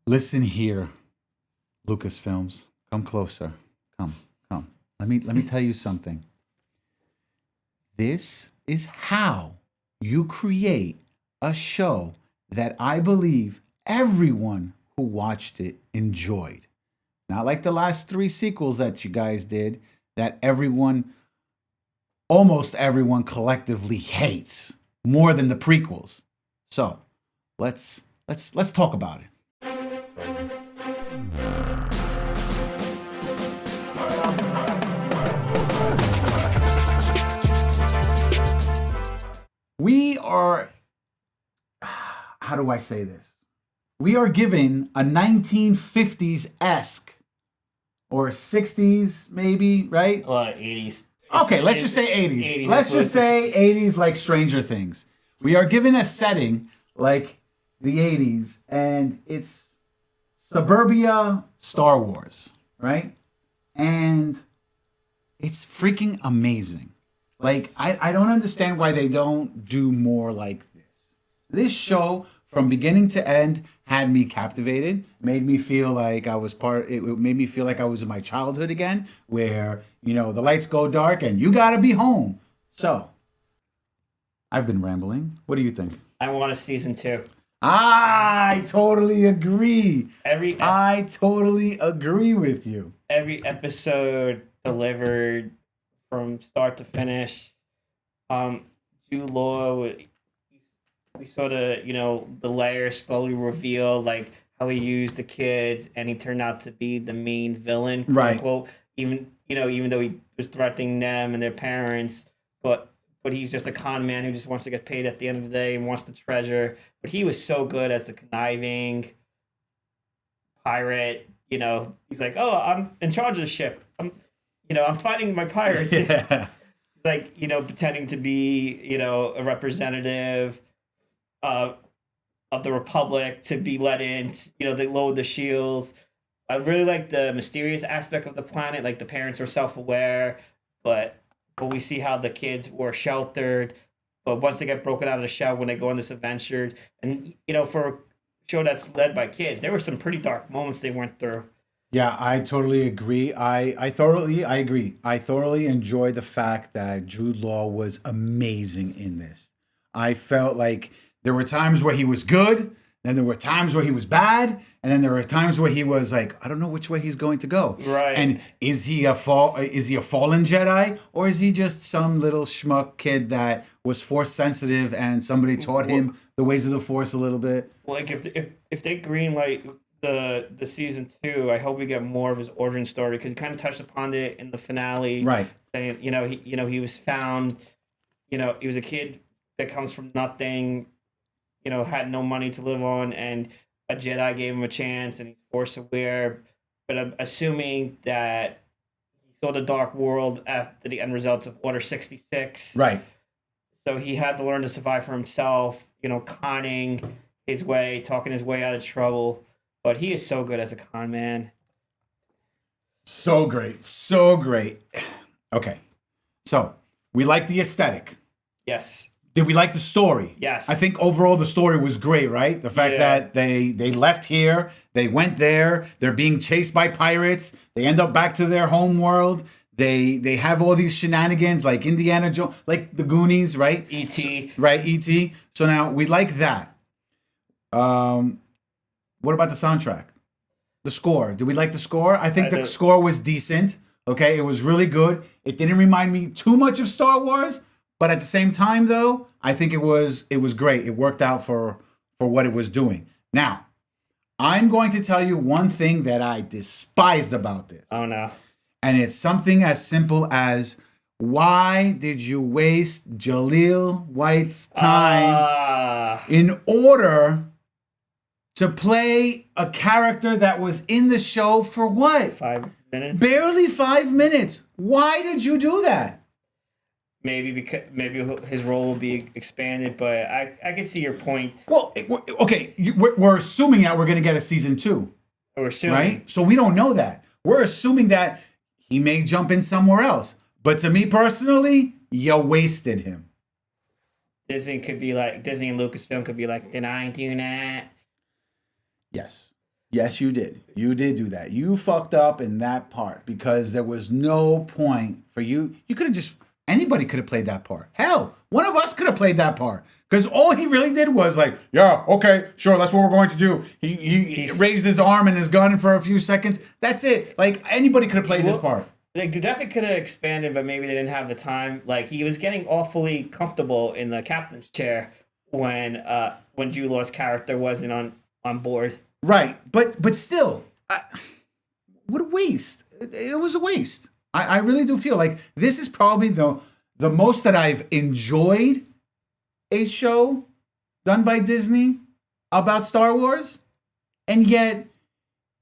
Listen here, Lucasfilms. Come closer. Come, come. Let me tell you something. This is how you create a show that I believe everyone who watched it enjoyed. Not like the last three sequels that you guys did that almost everyone collectively hates more than the prequels. So let's talk about it. We are, how do I say this? We are given a 1950s-esque or 60s maybe, right? A lot of 80s. Okay, let's just say 80s. Let's just say 80s like Stranger Things. We are given a setting like the 80s, and it's suburbia Star Wars, right? And it's freaking amazing. Like, I don't understand why they don't do more like this. This show, from beginning to end, had me captivated, made me feel like it made me feel like I was in my childhood again, where, the lights go dark and you gotta be home. So, I've been rambling. What do you think? I want a season 2. I totally agree. Every I totally agree with you. every episode delivered from start to finish. Jude Law, we sort of, the layers slowly revealed, like how he used the kids, and he turned out to be the main villain, quote Right. unquote. Even though he was threatening them and their parents, but he's just a con man who just wants to get paid at the end of the day and wants the treasure. But he was so good as the conniving pirate. He's like, "Oh, I'm in charge of the ship. I'm fighting my pirates." Yeah. Like, pretending to be, a representative of the Republic to be let in. They load the shields. I really like the mysterious aspect of the planet. Like, the parents were self-aware, but we see how the kids were sheltered. But once they get broken out of the shell, when they go on this adventure, and for a show that's led by kids, there were some pretty dark moments they went through. Yeah, I totally agree. I agree. I thoroughly enjoyed the fact that Jude Law was amazing in this. I felt like there were times where he was good, then there were times where he was bad, and then there were times where he was like, I don't know which way he's going to go. Right. And is he a fallen Jedi, or is he just some little schmuck kid that was force sensitive and somebody taught him the ways of the force a little bit? Like, if they greenlight the season 2, I hope we get more of his origin story, because he kind of touched upon it in the finale. Right. Saying, he was found, he was a kid that comes from nothing, had no money to live on, and a Jedi gave him a chance, and he's force aware. But I'm assuming that he saw the dark world after the end results of Order 66. Right. So he had to learn to survive for himself, conning his way, talking his way out of trouble. But he is so good as a con man. So great. So great. Okay. So we like the aesthetic. Yes. Did we like the story? Yes. I think overall the story was great, right? The fact that they left here, they went there, they're being chased by pirates, they end up back to their home world. They have all these shenanigans like Indiana Jones, like the Goonies, right? E.T. Right, E.T. So now we like that. What about the soundtrack? The score. Did we like the score? I think the score was decent. Okay, it was really good. It didn't remind me too much of Star Wars, but at the same time, though, I think it was great. It worked out for what it was doing. Now, I'm going to tell you one thing that I despised about this. Oh, no. And it's something as simple as, why did you waste Jaleel White's time in order to play a character that was in the show for what? 5 minutes? Barely 5 minutes. Why did you do that? Maybe his role will be expanded, but I can see your point. Well, okay, we're assuming that we're going to get a season 2. We're assuming. Right? So we don't know that. We're assuming that he may jump in somewhere else. But to me personally, you wasted him. Disney and Lucasfilm could be like, did I do that? Yes. Yes, you did. You did do that. You fucked up in that part because there was no point for you. You could have just, anybody could have played that part. Hell, one of us could have played that part. Because all he really did was like, yeah, okay, sure, that's what we're going to do. He raised his arm and his gun for a few seconds. That's it. Like, anybody could have played this part. Like, they definitely could have expanded, but maybe they didn't have the time. Like, he was getting awfully comfortable in the captain's chair when Jude Law's character wasn't on board. Right, but still, what a waste. It was a waste. I really do feel like this is probably the most that I've enjoyed a show done by Disney about Star Wars, and yet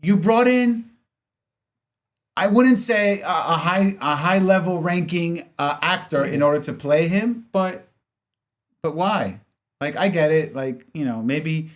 you brought in, I wouldn't say a high level ranking actor in order to play him, but why? Like, I get it. Like, maybe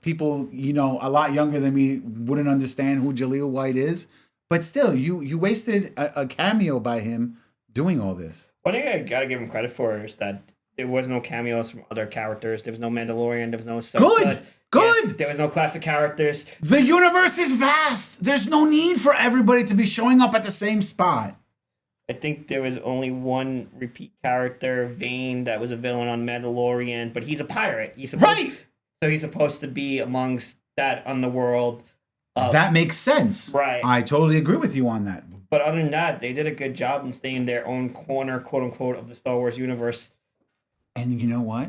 people a lot younger than me wouldn't understand who Jaleel White is, but still, you wasted a cameo by him doing all this. One thing I gotta give him credit for is that there was no cameos from other characters. There was no Mandalorian. There was no Ahsoka. Good. Yeah, there was no classic characters. The universe is vast. There's no need for everybody to be showing up at the same spot. I think there was only one repeat character, Vane, that was a villain on Mandalorian, but he's a pirate. So he's supposed to be amongst that underworld. That makes sense. Right. I totally agree with you on that. But other than that, they did a good job in staying in their own corner, quote unquote, of the Star Wars universe. And you know what?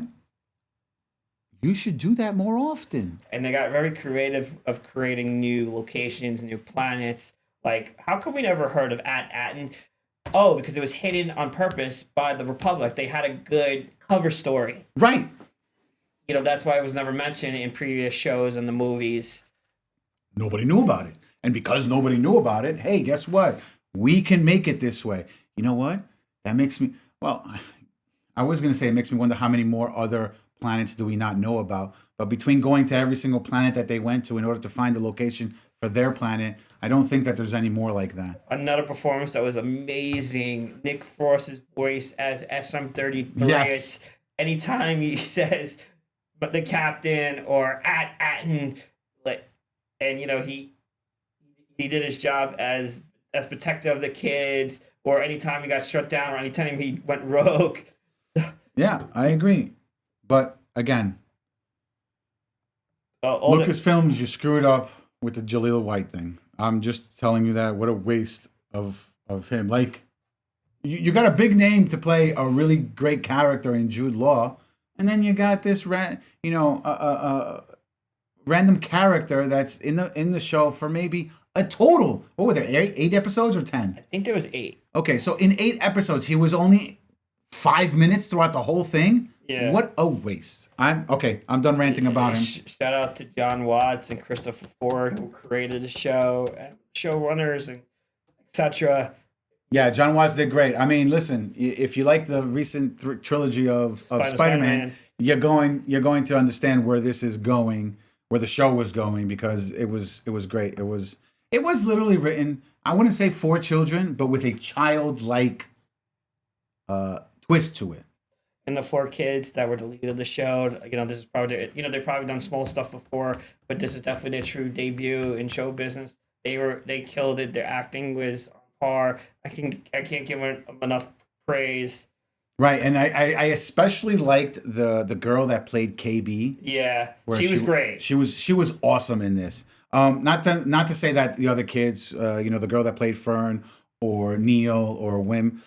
You should do that more often. And they got very creative of creating new locations, new planets. Like, how come we never heard of Aten? Oh, because it was hidden on purpose by the Republic. They had a good cover story. Right. That's why it was never mentioned in previous shows and the movies. Nobody knew about it. And because nobody knew about it, hey, guess what? We can make it this way. You know what? That makes me, well, I was going to say it makes me wonder how many more other planets do we not know about. But between going to every single planet that they went to in order to find the location for their planet, I don't think that there's any more like that. Another performance that was amazing. Nick Frost's voice as SM-33. Yes. Anytime he says, but the captain or Aten, like, and he did his job as protector of the kids, or anytime he got shut down, or anytime he went rogue. Yeah, I agree. But again, Lucasfilms, you screwed up with the Jaleel White thing. I'm just telling you that. What a waste of him. Like, you got a big name to play a really great character in Jude Law, and then you got this random character that's in the show for maybe a total. What were there? 8 episodes or 10? I think there was 8. Okay, so in 8 episodes, he was only 5 minutes throughout the whole thing. Yeah. What a waste. I'm done ranting about him. Shout out to John Watts and Christopher Ford, who created the show, and showrunners, and etc. Yeah, John Watts did great. I mean, listen, if you like the recent trilogy of Spider-Man, you're going to understand where this is going, where the show was going, because it was great. It was literally written, I wouldn't say for children, but with a childlike twist to it. And the 4 kids that were the lead of the show, this is probably, they've probably done small stuff before, but this is definitely their true debut in show business. They killed it. Their acting was on par. I can't give them enough praise. Right, and I especially liked the girl that played KB. Yeah, she was great. She was awesome in this. Not to say that the other kids, the girl that played Fern or Neil or Wim.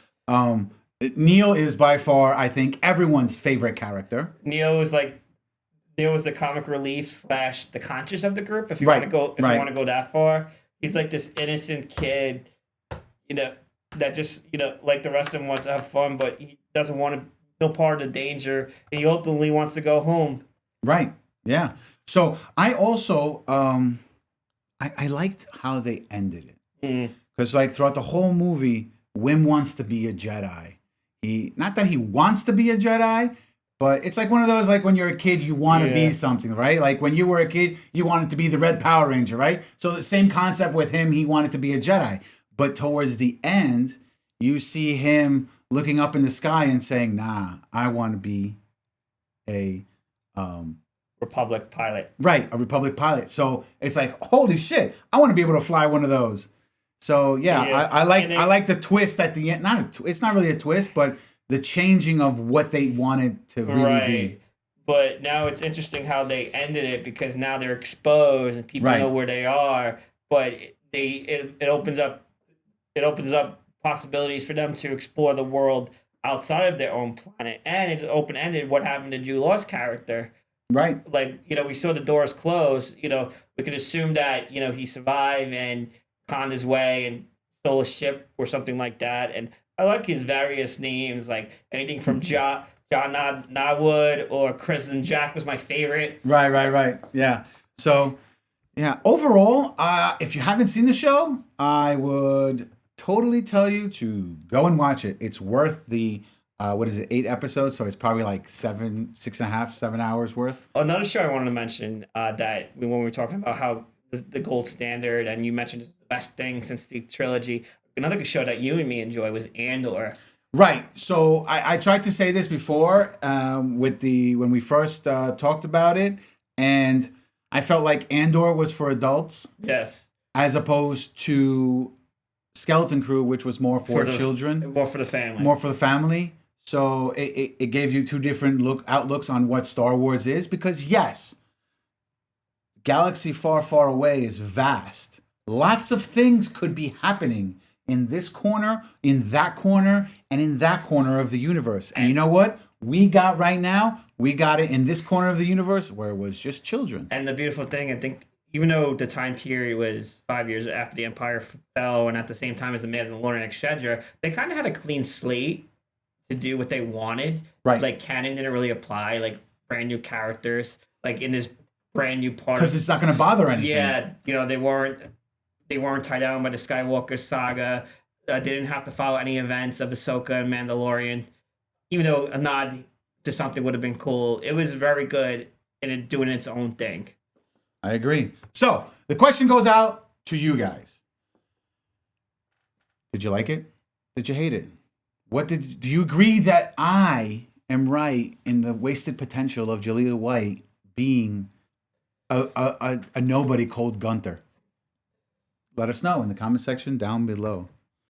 Neil is by far, I think, everyone's favorite character. Neil was the comic relief / the conscious of the group. If you want to go, you want to go that far, he's like this innocent kid, that just like the rest of him wants to have fun, but he doesn't want to no part of the danger, and he ultimately wants to go home. Right. Yeah. So I also I liked how they ended it, because like throughout the whole movie, Wim wants to be a Jedi. Not that he wants to be a Jedi, but it's like one of those, like when you're a kid, you want to be something, right? Like when you were a kid, you wanted to be the Red Power Ranger, right? So the same concept with him, he wanted to be a Jedi. But towards the end, you see him looking up in the sky and saying, nah, I want to be a Republic pilot. Right, a Republic pilot. So it's like, holy shit, I want to be able to fly one of those. So yeah, Yeah. I like And I like the twist at the end. It's not really a twist, but the changing of what they wanted to really be. But now it's interesting how they ended it because now they're exposed and people Right. know where they are. But it opens up possibilities for them to explore the world outside of their own planet. And it's open ended what happened to Jude Law's character. Right. Like, we saw the doors close. We could assume that, he survived and conned his way and stole a ship or something like that. And I like his various names, like anything from John Nawood or Kristen Jack was my favorite. Right. Yeah. So, yeah. Overall, if you haven't seen the show, I would totally tell you to go and watch it. It's worth the 8 episodes? So it's probably like 6.5, 7 hours worth. Another show I wanted to mention that when we were talking about how the gold standard, and you mentioned it's the best thing since the trilogy. Another show that you and me enjoy was Andor. Right. So I tried to say this before when we first talked about it, and I felt like Andor was for adults. Yes. As opposed to Skeleton Crew, which was more for children. More for the family. More for the family. So it gave you two different outlooks on what Star Wars is. Because yes, galaxy far, far away is vast. Lots of things could be happening in this corner, in that corner, and in that corner of the universe. And you know what? We got it in this corner of the universe where it was just children. And the beautiful thing, I think, even though the time period was 5 years after the Empire fell and at the same time as the Mandalorian, etc., they kind of had a clean slate to do what they wanted. Right. Like, canon didn't really apply, like, brand new characters, like, in this brand new part. Because it's not going to bother anything. Yeah, they weren't tied down by the Skywalker saga. They didn't have to follow any events of Ahsoka and Mandalorian. Even though a nod to something would have been cool, it was very good in doing its own thing. I agree. So the question goes out to you guys. Did you like it? Did you hate it? Do you agree that I am right in the wasted potential of Jaleel White being a nobody called Gunther? Let us know in the comment section down below.